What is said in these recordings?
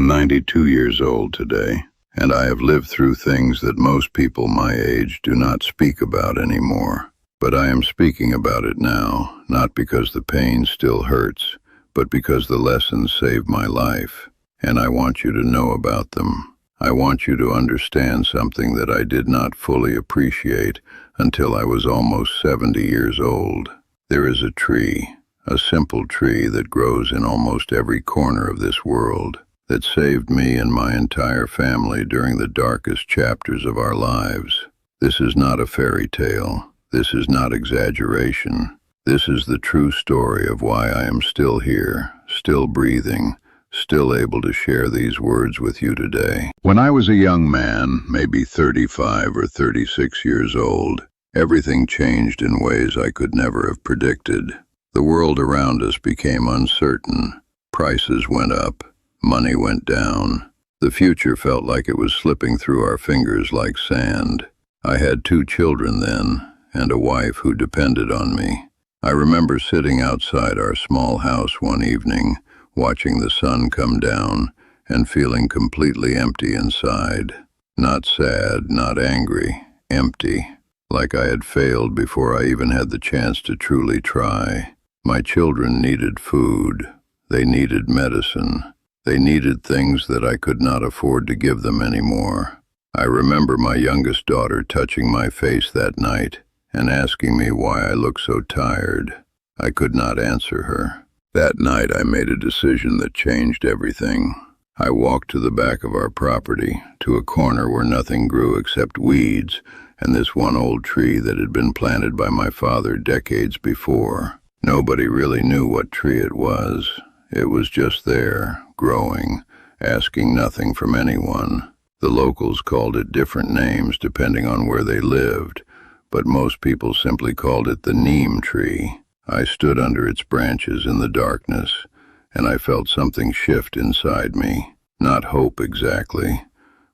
am 92 years old today, and I have lived through things that most people my age do not speak about anymore. But I am speaking about it now, not because the pain still hurts, but because the lessons saved my life, and I want you to know about them. I want you to understand something that I did not fully appreciate until I was almost 70 years old. There is a tree, a simple tree that grows in almost every corner of this world, that saved me and my entire family during the darkest chapters of our lives. This is not a fairy tale. This is not exaggeration. This is the true story of why I am still here, still breathing, still able to share these words with you today. When I was a young man, maybe 35 or 36 years old, everything changed in ways I could never have predicted. The world around us became uncertain. Prices went up. Money went down. The future felt like it was slipping through our fingers like sand. I had 2 children then, and a wife who depended on me. I remember sitting outside our small house one evening, watching the sun come down, and feeling completely empty inside. Not sad, not angry, empty, like I had failed before I even had the chance to truly try. My children needed food. They needed medicine. They needed things that I could not afford to give them anymore. I remember my youngest daughter touching my face that night and asking me why I looked so tired. I could not answer her. That night I made a decision that changed everything. I walked to the back of our property, to a corner where nothing grew except weeds and this one old tree that had been planted by my father decades before. Nobody really knew what tree it was. It was just there, growing, asking nothing from anyone. The locals called it different names depending on where they lived, but most people simply called it the neem tree. I stood under its branches in the darkness, and I felt something shift inside me. Not hope exactly,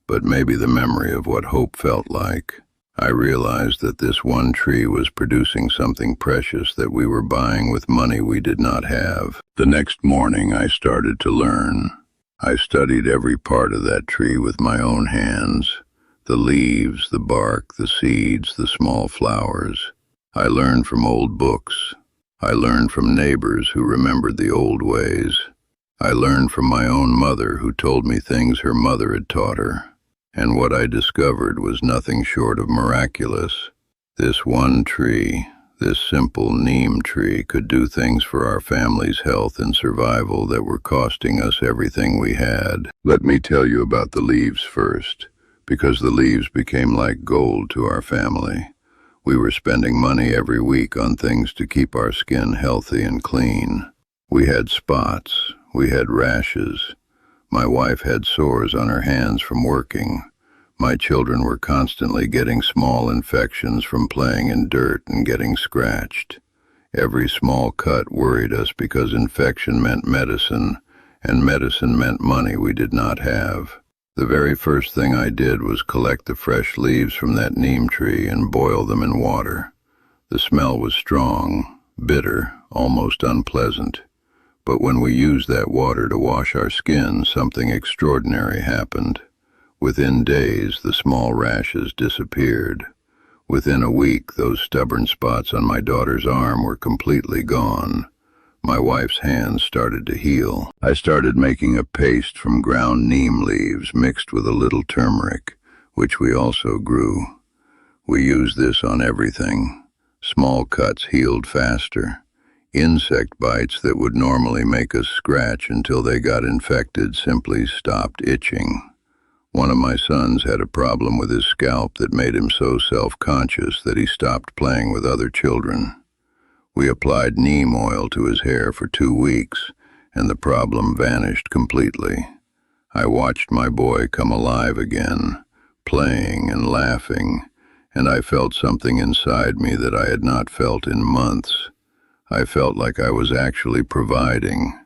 but maybe the memory of what hope felt like. I realized that this one tree was producing something precious that we were buying with money we did not have. The next morning I started to learn. I studied every part of that tree with my own hands. The leaves, the bark, the seeds, the small flowers. I learned from old books. I learned from neighbors who remembered the old ways. I learned from my own mother who told me things her mother had taught her. And what I discovered was nothing short of miraculous. This one tree, this simple neem tree, could do things for our family's health and survival that were costing us everything we had. Let me tell you about the leaves first, because the leaves became like gold to our family. We were spending money every week on things to keep our skin healthy and clean. We had spots, we had rashes. My wife had sores on her hands from working. My children were constantly getting small infections from playing in dirt and getting scratched. Every small cut worried us because infection meant medicine, and medicine meant money we did not have. The very first thing I did was collect the fresh leaves from that neem tree and boil them in water. The smell was strong, bitter, almost unpleasant. But when we used that water to wash our skin, something extraordinary happened. Within days, the small rashes disappeared. Within a week, those stubborn spots on my daughter's arm were completely gone. My wife's hands started to heal. I started making a paste from ground neem leaves mixed with a little turmeric, which we also grew. We used this on everything. Small cuts healed faster. Insect bites that would normally make us scratch until they got infected simply stopped itching. One of my sons had a problem with his scalp that made him so self-conscious that he stopped playing with other children. We applied neem oil to his hair for 2 weeks, and the problem vanished completely. I watched my boy come alive again, playing and laughing, and I felt something inside me that I had not felt in months. I felt like I was actually providing.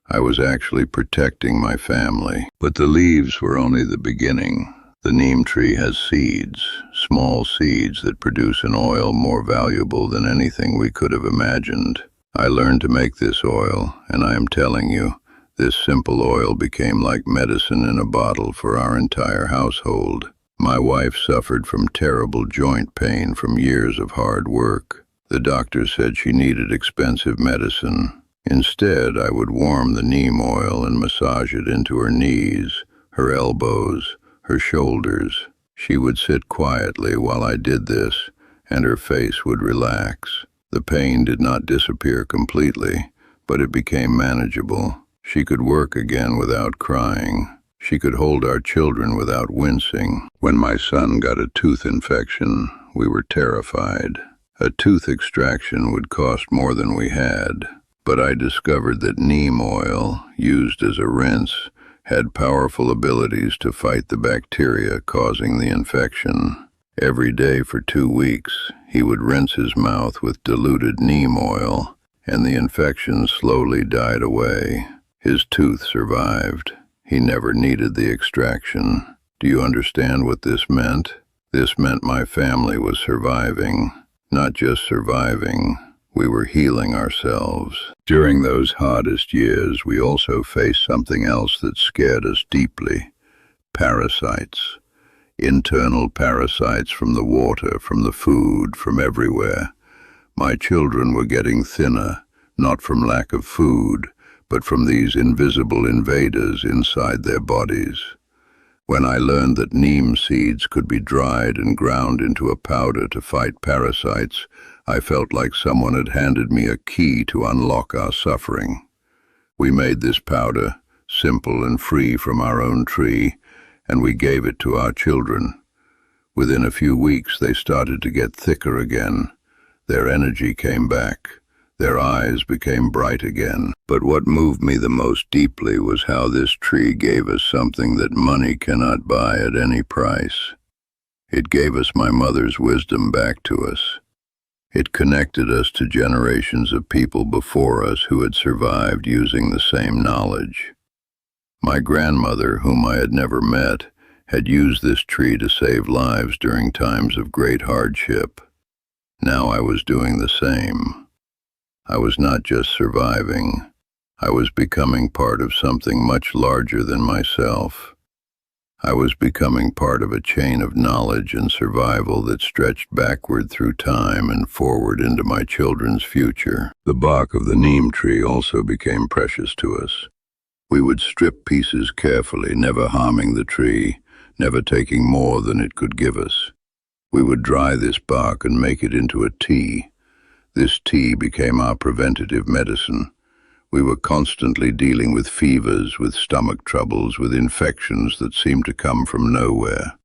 I was actually protecting my family. But the leaves were only the beginning. The neem tree has seeds, small seeds that produce an oil more valuable than anything we could have imagined. I learned to make this oil, and I am telling you, This simple oil became like medicine in a bottle for our entire household. My wife suffered from terrible joint pain from years of hard work. The doctor said she needed expensive medicine. Instead, I would warm the neem oil and massage it into her knees, her elbows, her shoulders. She would sit quietly while I did this, and her face would relax. The pain did not disappear completely, but it became manageable. She could work again without crying. She could hold our children without wincing. When my son got a tooth infection, we were terrified. A tooth extraction would cost more than we had, but I discovered that neem oil, used as a rinse, had powerful abilities to fight the bacteria causing the infection. Every day for 2 weeks, he would rinse his mouth with diluted neem oil, and the infection slowly died away. His tooth survived. He never needed the extraction. Do you understand what this meant? This meant my family was surviving. Not just surviving, we were healing ourselves. During those hardest years, we also faced something else that scared us deeply: parasites. Internal parasites from the water, from the food, from everywhere. My children were getting thinner, not from lack of food, but from these invisible invaders inside their bodies. When I learned that neem seeds could be dried and ground into a powder to fight parasites, I felt like someone had handed me a key to unlock our suffering. We made this powder, simple and free from our own tree, and we gave it to our children. Within a few weeks, they started to get thicker again. Their energy came back. Their eyes became bright again. But what moved me the most deeply was how this tree gave us something that money cannot buy at any price. It gave us my mother's wisdom back to us. It connected us to generations of people before us who had survived using the same knowledge. My grandmother, whom I had never met, had used this tree to save lives during times of great hardship. Now I was doing the same. I was not just surviving. I was becoming part of something much larger than myself. I was becoming part of a chain of knowledge and survival that stretched backward through time and forward into my children's future. The bark of the neem tree also became precious to us. We would strip pieces carefully, never harming the tree, never taking more than it could give us. We would dry this bark and make it into a tea. This tea became our preventative medicine. We were constantly dealing with fevers, with stomach troubles, with infections that seemed to come from nowhere.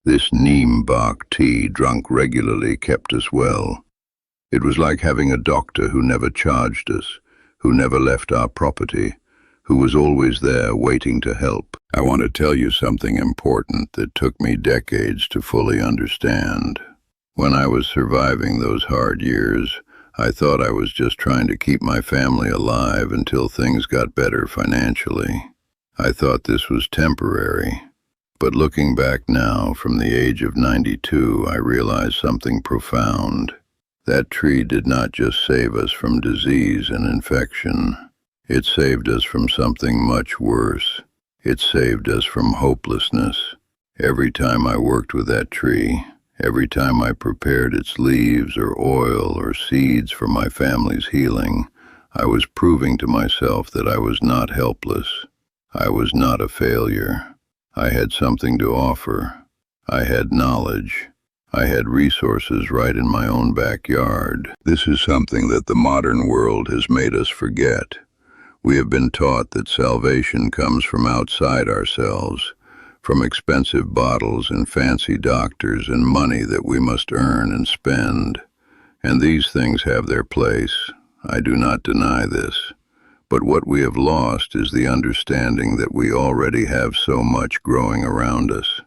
This neem bark tea, drunk regularly, kept us well. It was like having a doctor who never charged us, who never left our property, who was always there waiting to help. I want to tell you something important that took me decades to fully understand. When I was surviving those hard years, I thought I was just trying to keep my family alive until things got better financially. I thought this was temporary. But looking back now, from the age of 92, I realized something profound. That tree did not just save us from disease and infection. It saved us from something much worse. It saved us from hopelessness. Every time I worked with that tree, every time I prepared its leaves or oil or seeds for my family's healing, I was proving to myself that I was not helpless. I was not a failure. I had something to offer. I had knowledge. I had resources right in my own backyard. This is something that the modern world has made us forget. We have been taught that salvation comes from outside ourselves, from expensive bottles and fancy doctors and money that we must earn and spend. And these things have their place. I do not deny this. But what we have lost is the understanding that we already have so much growing around us.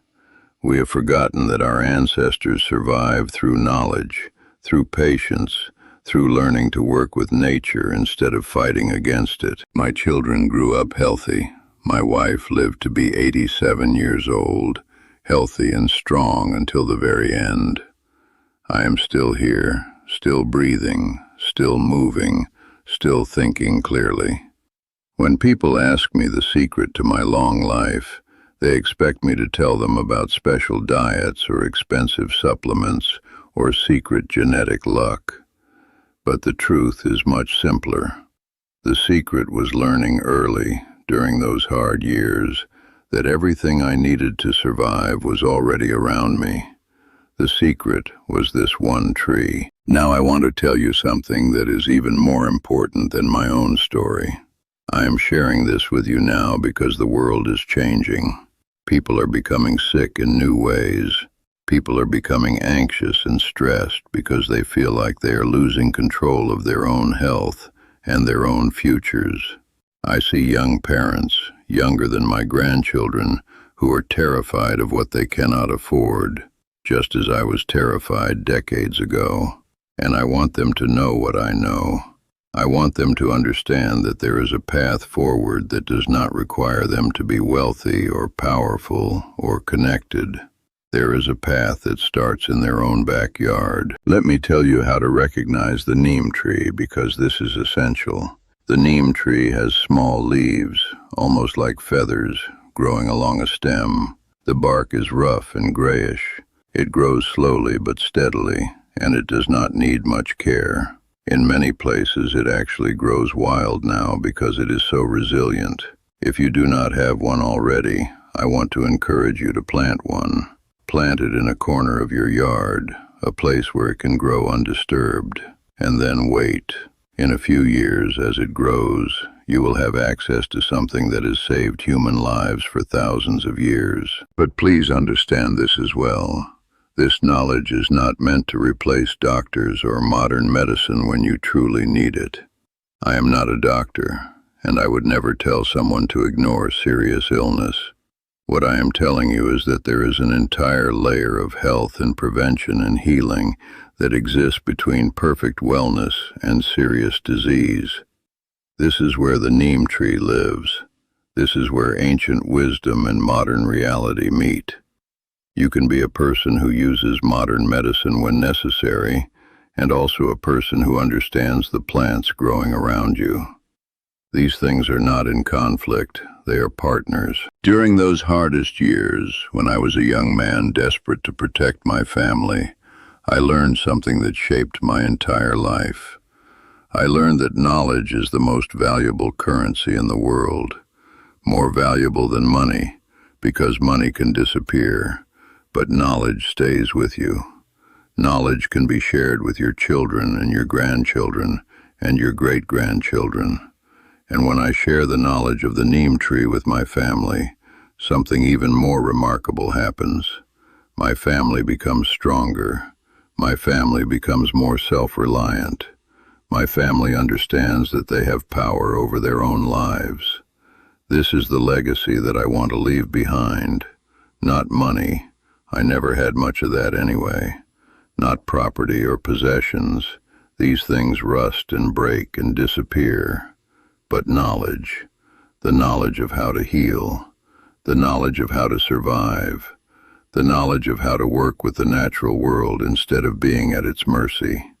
We have forgotten that our ancestors survived through knowledge, through patience, through learning to work with nature instead of fighting against it. My children grew up healthy. My wife lived to be 87 years old, healthy and strong until the very end. I am still here, still breathing, still moving, still thinking clearly. When people ask me the secret to my long life, they expect me to tell them about special diets or expensive supplements or secret genetic luck. But the truth is much simpler. The secret was learning early, during those hard years, that everything I needed to survive was already around me. The secret was this one tree. Now I want to tell you something that is even more important than my own story. I am sharing this with you now because the world is changing. People are becoming sick in new ways. People are becoming anxious and stressed because they feel like they are losing control of their own health and their own futures. I see young parents, younger than my grandchildren, who are terrified of what they cannot afford, just as I was terrified decades ago. And I want them to know what I know. I want them to understand that there is a path forward that does not require them to be wealthy or powerful or connected. There is a path that starts in their own backyard. Let me tell you how to recognize the neem tree, because this is essential. The neem tree has small leaves, almost like feathers, growing along a stem. The bark is rough and grayish. It grows slowly but steadily, and it does not need much care. In many places it actually grows wild now because it is so resilient. If you do not have one already, I want to encourage you to plant one. Plant it in a corner of your yard, a place where it can grow undisturbed, and then wait. In a few years, as it grows, you will have access to something that has saved human lives for thousands of years. But please understand this as well. This knowledge is not meant to replace doctors or modern medicine when you truly need it. I am not a doctor, and I would never tell someone to ignore serious illness. What I am telling you is that there is an entire layer of health and prevention and healing that exists between perfect wellness and serious disease. This is where the neem tree lives. This is where ancient wisdom and modern reality meet. You can be a person who uses modern medicine when necessary, and also a person who understands the plants growing around you. These things are not in conflict, they are partners. During those hardest years, when I was a young man desperate to protect my family, I learned something that shaped my entire life. I learned that knowledge is the most valuable currency in the world, more valuable than money, because money can disappear, but knowledge stays with you. Knowledge can be shared with your children and your grandchildren and your great-grandchildren. And when I share the knowledge of the neem tree with my family, something even more remarkable happens. My family becomes stronger. My family becomes more self-reliant. My family understands that they have power over their own lives. This is the legacy that I want to leave behind. Not money. I never had much of that anyway. Not property or possessions. These things rust and break and disappear. But knowledge. The knowledge of how to heal. The knowledge of how to survive. The knowledge of how to work with the natural world instead of being at its mercy.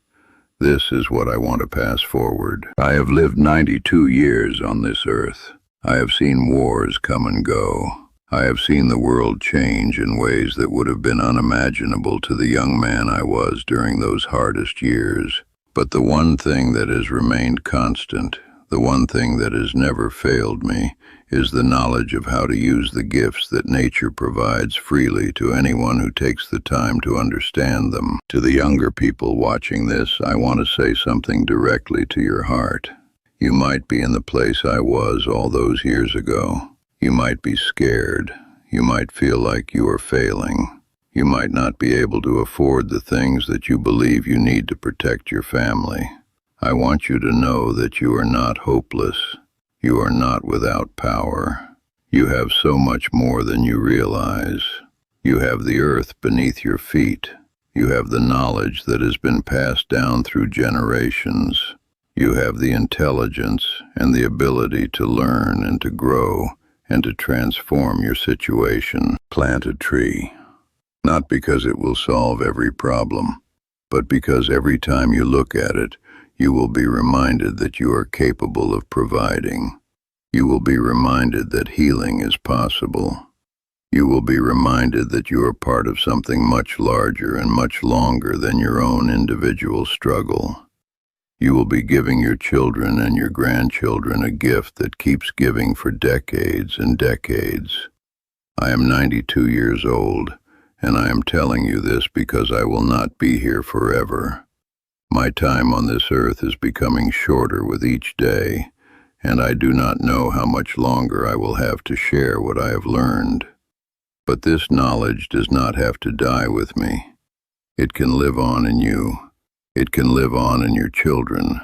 This is what I want to pass forward. I have lived 92 years on this earth. I have seen wars come and go. I have seen the world change in ways that would have been unimaginable to the young man I was during those hardest years. But the one thing that has remained constant, the one thing that has never failed me, is the knowledge of how to use the gifts that nature provides freely to anyone who takes the time to understand them. To the younger people watching this, I want to say something directly to your heart. You might be in the place I was all those years ago. You might be scared. You might feel like you are failing. You might not be able to afford the things that you believe you need to protect your family. I want you to know that you are not hopeless. You are not without power. You have so much more than you realize. You have the earth beneath your feet. You have the knowledge that has been passed down through generations. You have the intelligence and the ability to learn and to grow and to transform your situation. Plant a tree, not because it will solve every problem, but because every time you look at it, you will be reminded that you are capable of providing. You will be reminded that healing is possible. You will be reminded that you are part of something much larger and much longer than your own individual struggle. You will be giving your children and your grandchildren a gift that keeps giving for decades and decades. I am 92 years old, and I am telling you this because I will not be here forever. My time on this earth is becoming shorter with each day, and I do not know how much longer I will have to share what I have learned. But this knowledge does not have to die with me. It can live on in you. It can live on in your children.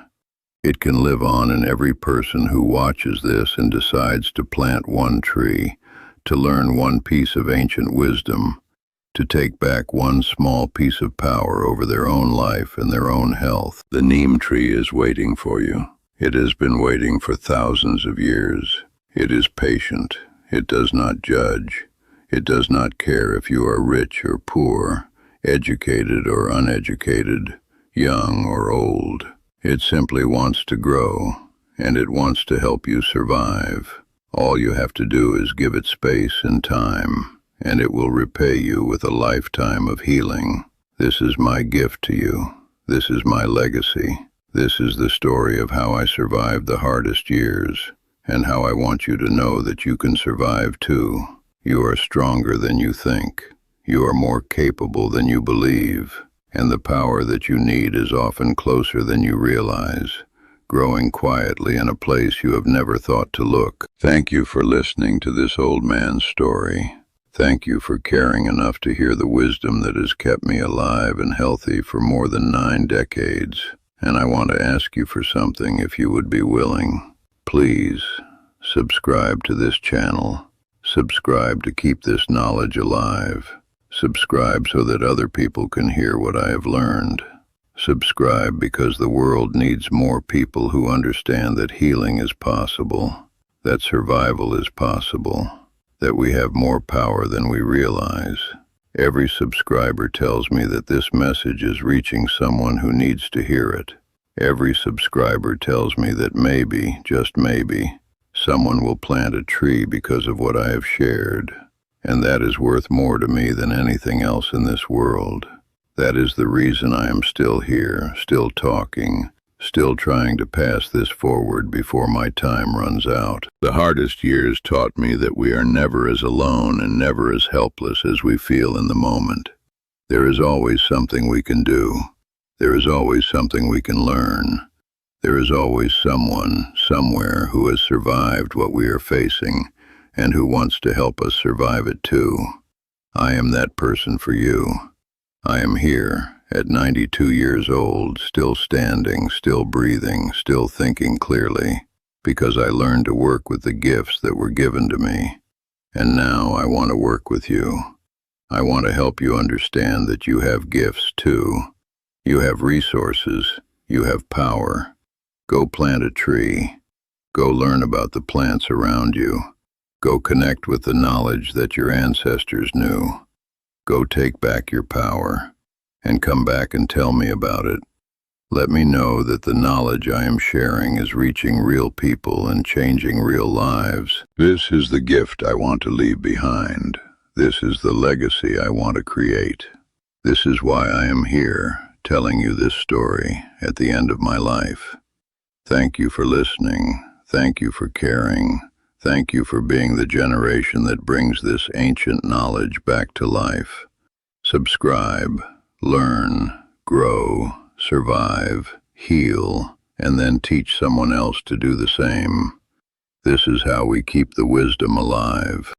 It can live on in every person who watches this and decides to plant one tree, to learn one piece of ancient wisdom, to take back one small piece of power over their own life and their own health. The neem tree is waiting for you. It has been waiting for thousands of years. It is patient. It does not judge. It does not care if you are rich or poor, educated or uneducated, young or old. It simply wants to grow, and it wants to help you survive. All you have to do is give it space and time, and it will repay you with a lifetime of healing. This is my gift to you. This is my legacy. This is the story of how I survived the hardest years, and how I want you to know that you can survive too. You are stronger than you think. You are more capable than you believe, and the power that you need is often closer than you realize, growing quietly in a place you have never thought to look. Thank you for listening to this old man's story. Thank you for caring enough to hear the wisdom that has kept me alive and healthy for more than 9 decades. And I want to ask you for something if you would be willing. Please, subscribe to this channel. Subscribe to keep this knowledge alive. Subscribe so that other people can hear what I have learned. Subscribe because the world needs more people who understand that healing is possible, that survival is possible, that we have more power than we realize. Every subscriber tells me that this message is reaching someone who needs to hear it. Every subscriber tells me that maybe, just maybe, someone will plant a tree because of what I have shared. And that is worth more to me than anything else in this world. That is the reason I am still here, still talking, still trying to pass this forward before my time runs out. The hardest years taught me that we are never as alone and never as helpless as we feel in the moment. There is always something we can do. There is always something we can learn. There is always someone, somewhere, who has survived what we are facing and who wants to help us survive it too. I am that person for you. I am here, at 92 years old, still standing, still breathing, still thinking clearly, because I learned to work with the gifts that were given to me. And now I want to work with you. I want to help you understand that you have gifts too. You have resources. You have power. Go plant a tree. Go learn about the plants around you. Go connect with the knowledge that your ancestors knew. Go take back your power, and come back and tell me about it. Let me know that the knowledge I am sharing is reaching real people and changing real lives. This is the gift I want to leave behind. This is the legacy I want to create. This is why I am here, telling you this story at the end of my life. Thank you for listening. Thank you for caring. Thank you for being the generation that brings this ancient knowledge back to life. Subscribe, learn, grow, survive, heal, and then teach someone else to do the same. This is how we keep the wisdom alive.